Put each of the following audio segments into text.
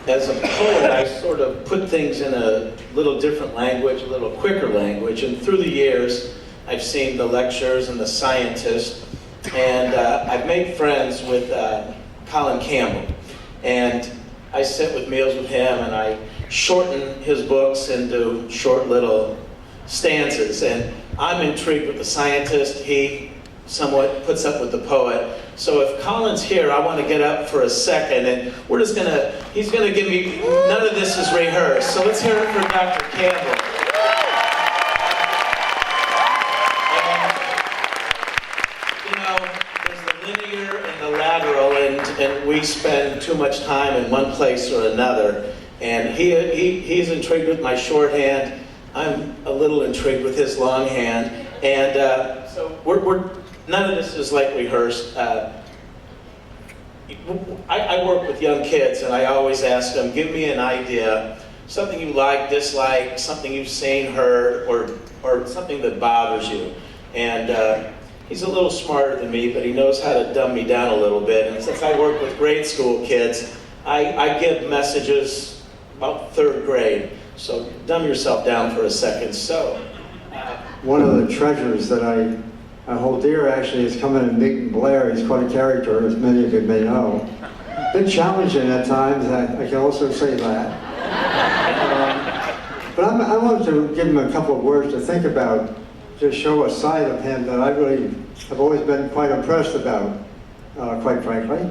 as a poet, I sort of put things in a little different language, a little quicker language, and through the years, I've seen the lecturers and the scientists, and I've made friends with Colin Campbell, and I sit with meals with him, and I shorten his books into short little stanzas, and I'm intrigued with the scientist. He somewhat puts up with the poet. So if Colin's here, I want to get up for a second, and he's gonna give me, none of this is rehearsed, so let's hear it for Dr. Campbell. There's the linear and the lateral, and we spend too much time in one place or another, and he's intrigued with my shorthand. I'm a little intrigued with his longhand, and so we're none of this is like rehearsed. I work with young kids, and I always ask them, give me an idea, something you like, dislike, something you've seen, heard, or something that bothers you. And he's a little smarter than me, but he knows how to dumb me down a little bit. And since I work with grade school kids, I give messages about third grade. So dumb yourself down for a second. So one of the treasures that I hold dear actually is coming in meeting Blair. He's quite a character, as many of you may know. Been challenging at times, I can also say that. But I wanted to give him a couple of words to think about, to show a side of him that I really have always been quite impressed about, quite frankly.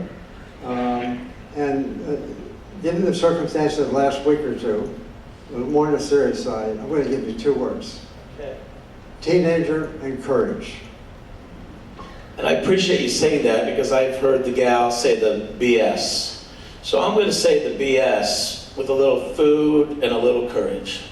Given the circumstances of the last week or two, more on the serious side, I'm going to give you two words. Okay. Teenager and courage. And I appreciate you saying that, because I've heard the gal say the BS. So I'm going to say the BS with a little food and a little courage.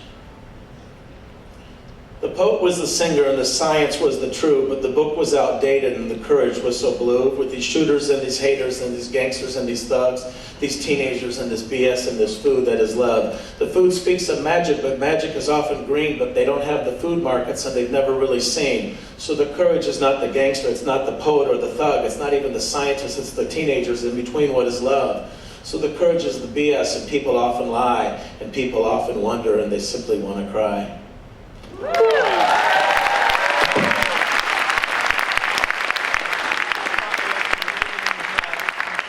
The poet was the singer and the science was the true, but the book was outdated and the courage was so blue, with these shooters and these haters and these gangsters and these thugs, these teenagers and this BS and this food that is love. The food speaks of magic, but magic is often green, but they don't have the food markets and they've never really seen. So the courage is not the gangster, it's not the poet or the thug, it's not even the scientist, it's the teenagers in between what is love. So the courage is the BS, and people often lie, and people often wonder, and they simply want to cry.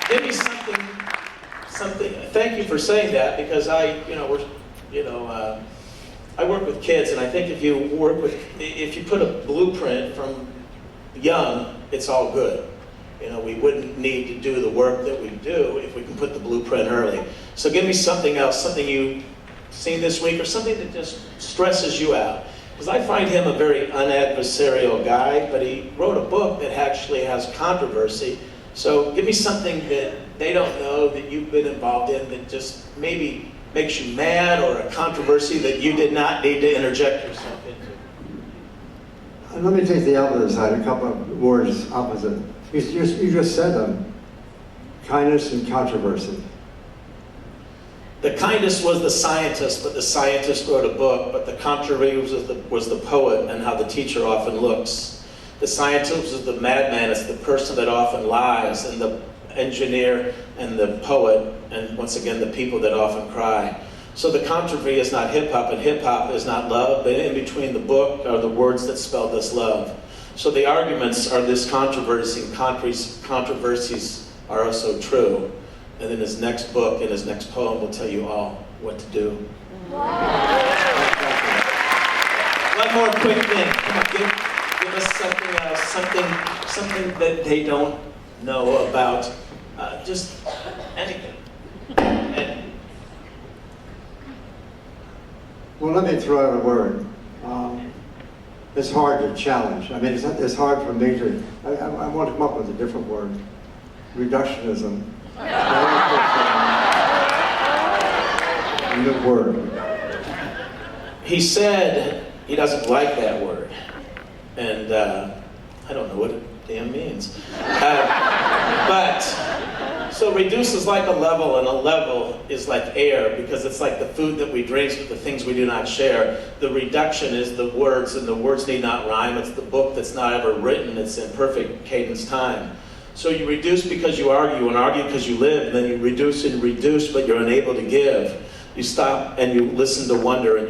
Give me something. Thank you for saying that, because I work with kids, and I think if you put a blueprint from young, it's all good. We wouldn't need to do the work that we do if we can put the blueprint early. So give me something else, something you've seen this week, or something that just stresses you out. Because I find him a very unadversarial guy, but he wrote a book that actually has controversy. So give me something that they don't know that you've been involved in that just maybe makes you mad, or a controversy that you did not need to interject yourself into. And let me take the opposite side, a couple of words opposite. You just said them. Kindness and controversy. The kindness was the scientist, but the scientist wrote a book, but the controversy was the poet and how the teacher often looks. The scientist was the madman, it's the person that often lies, and the engineer and the poet, and once again the people that often cry. So the controversy is not hip-hop, and hip-hop is not love, but in between the book are the words that spell this love. So the arguments are this controversy, and controversies are also true. And then his next book and his next poem will tell you all what to do. Wow. One more quick thing. Come on, give us something else, something that they don't know about. Just anything. Well, let me throw out a word. It's hard to challenge. I mean, it's hard for me to, I want to come up with a different word. Reductionism. New word. He said he doesn't like that word. And I don't know what it damn means. So reduce is like a level, and a level is like air, because it's like the food that we drink with the things we do not share. The reduction is the words, and the words need not rhyme. It's the book that's not ever written. It's in perfect cadence time. So you reduce because you argue, and argue because you live, and then you reduce and reduce, but you're unable to give. You stop and you listen to wonder, and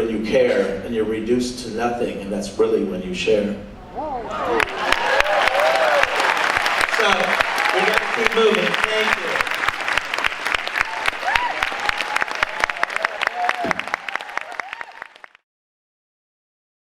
you care, and you're reduced to nothing, and that's really when you share. So, we're going to keep moving. Thank you.